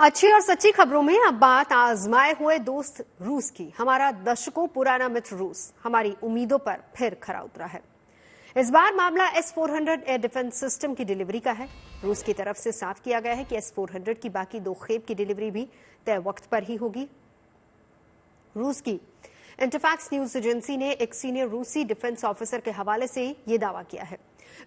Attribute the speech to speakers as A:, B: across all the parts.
A: अच्छी और सच्ची खबरों में अब बात आजमाए हुए दोस्त रूस की। हमारा दशकों पुराना मित्र रूस हमारी उम्मीदों पर फिर खरा उतरा है। इस बार मामला S-400 एयर डिफेंस सिस्टम की डिलीवरी का है। रूस की तरफ से साफ किया गया है कि S-400 की बाकी 2 खेप की डिलीवरी भी तय वक्त पर ही होगी। रूस की इंटरफैक्स न्यूज एजेंसी ने एक सीनियर रूसी डिफेंस ऑफिसर के हवाले से ये दावा किया है।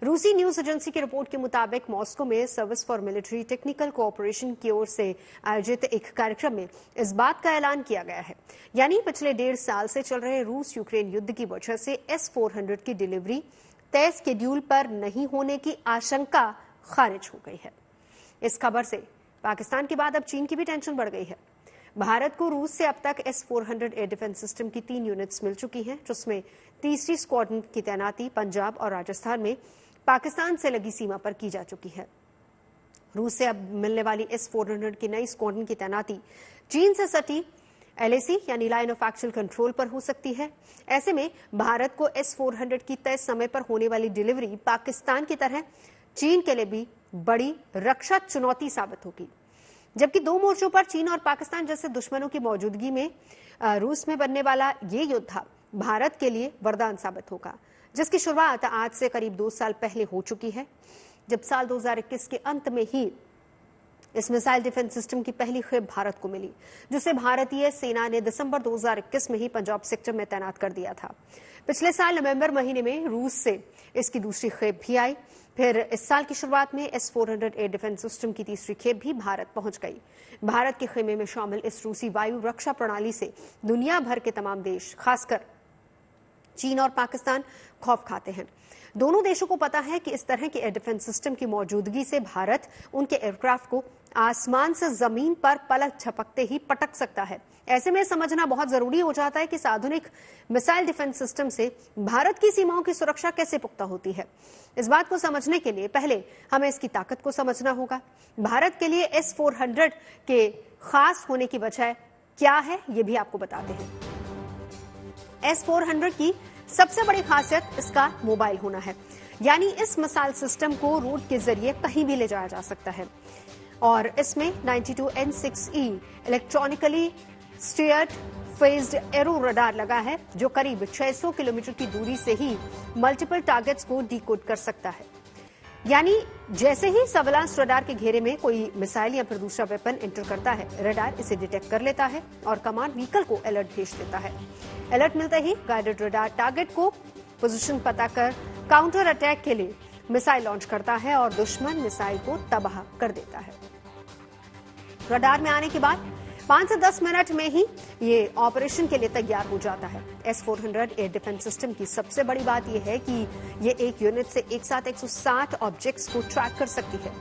A: रूसी न्यूज एजेंसी की रिपोर्ट के मुताबिक मॉस्को में service for military technical cooperation की ओर से आयोजित एक कार्यक्रम में इस बात का ऐलान किया गया है, यानी पिछले 1.5 साल से चल रहे रूस यूक्रेन युद्ध की वजह से S-400 की डिलीवरी तय शेड्यूल पर नहीं होने की आशंका खारिज हो गई है। इस खबर से पाकिस्तान के बाद अब चीन की भी टेंशन बढ़ गई है। भारत को रूस से अब तक S-400 एयर डिफेंस सिस्टम की 3 यूनिट्स मिल चुकी हैं, जिसमें तीसरी स्क्वाड्रन की तैनाती पंजाब और राजस्थान में पाकिस्तान से लगी सीमा पर की जा चुकी है। रूस से अब मिलने वाली S-400 की नई स्क्वाड्रन की तैनाती चीन से सटी LAC यानी लाइन ऑफ एक्चुअल कंट्रोल पर हो सकती है। ऐसे में भारत को S-400 की तय समय पर होने वाली डिलीवरी पाकिस्तान की तरह चीन के लिए भी बड़ी रक्षा चुनौती साबित होगी। जबकि 2 मोर्चों पर चीन और पाकिस्तान जैसे दुश्मनों की मौजूदगी में रूस में बनने वाला ये युद्ध भारत के लिए वरदान साबित होगा, जिसकी शुरुआत आज से करीब 2 साल पहले हो चुकी है, जब साल 2021 के अंत में ही इस मिसाइल डिफेंस सिस्टम की पहली खेप भारत को मिली, जिसे भारतीय सेना ने दिसंबर 2021 में ही पंजाब सेक्टर में तैनात कर दिया था। पिछले साल नवंबर महीने में रूस से इसकी दूसरी खेप भी आई। फिर इस साल की शुरुआत में S-400 एयर डिफेंस सिस्टम की तीसरी खेप भी भारत पहुंच गई। भारत के खेमे में शामिल इस रूसी वायु रक्षा प्रणाली से दुनिया भर के तमाम देश, खासकर चीन और पाकिस्तान, खौफ खाते हैं। दोनों देशों को पता है कि इस तरह के एयर डिफेंस सिस्टम की मौजूदगी से भारत उनके एयरक्राफ्ट को आसमान से जमीन पर पलक झपकते ही पटक सकता है। ऐसे में समझना बहुत जरूरी हो जाता है कि इस आधुनिक मिसाइल डिफेंस सिस्टम से भारत की सीमाओं की सुरक्षा कैसे पुख्ता होती है। इस बात को समझने के लिए पहले हमें इसकी ताकत को समझना होगा। भारत के लिए S-400 के खास होने की वजह क्या है, ये भी आपको बताते हैं। S-400 की सबसे बड़ी खासियत इसका मोबाइल होना है, यानी इस मिसाइल सिस्टम को रोड के जरिए कहीं भी ले जाया जा सकता है। और इसमें 92N6E electronically steered phased arrow radar लगा है, जो करीब 600 किलोमीटर की दूरी से ही मल्टीपल टारगेट्स को डिकोड कर सकता है। यानी जैसे ही सर्विलांस रडार के घेरे में कोई मिसाइल या फिर दूसरा वेपन एंटर करता है, रडार इसे डिटेक्ट कर लेता है और कमांड व्हीकल को अलर्ट भेज देता है। अलर्ट मिलते ही गाइडेड रडार टारगेट को पोजीशन पता कर काउंटर अटैक के लिए मिसाइल लॉन्च करता है और दुश्मन मिसाइल को तबाह कर देता है। रडार में आने के बाद 5 से 10 मिनट में ही ये ऑपरेशन के लिए तैयार हो जाता है। S-400 एयर डिफेंस सिस्टम की सबसे बड़ी बात यह है कि ये एक यूनिट से एक साथ 160 ऑब्जेक्ट्स को ट्रैक कर सकती है।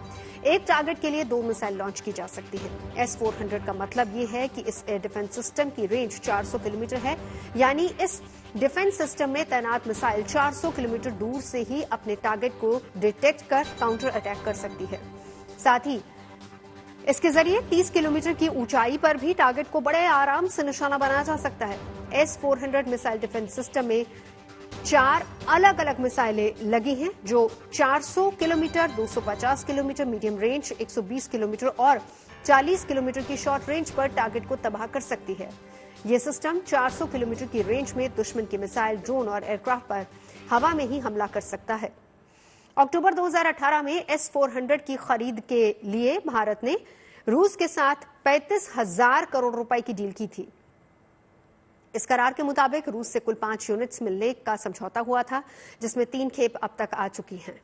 A: एक टारगेट के लिए 2 मिसाइल लॉन्च की जा सकती है। S-400 का मतलब ये है कि इस एयर डिफेंस सिस्टम की रेंज 400 किलोमीटर है, यानी इस डिफेंस सिस्टम में तैनात मिसाइल 400 किलोमीटर दूर से ही अपने टारगेट को डिटेक्ट कर काउंटर अटैक कर सकती है। साथ ही इसके जरिए 30 किलोमीटर की ऊंचाई पर भी टारगेट को बड़े आराम से निशाना बनाया जा सकता है। S-400 मिसाइल डिफेंस सिस्टम में 4 अलग अलग मिसाइलें लगी हैं, जो 400 kilometre, 250 kilometre medium range, 120 kilometre और 40 किलोमीटर की शॉर्ट रेंज पर टारगेट को तबाह कर सकती है। यह सिस्टम 400 किलोमीटर की रेंज में दुश्मन की मिसाइल, ड्रोन और एयरक्राफ्ट पर हवा में ही हमला कर सकता है। अक्टूबर 2018 में S-400 की खरीद के लिए भारत ने रूस के साथ 35,000 करोड़ रुपए की डील की थी। इस करार के मुताबिक रूस से कुल 5 यूनिट्स मिलने का समझौता हुआ था, जिसमें 3 खेप अब तक आ चुकी हैं।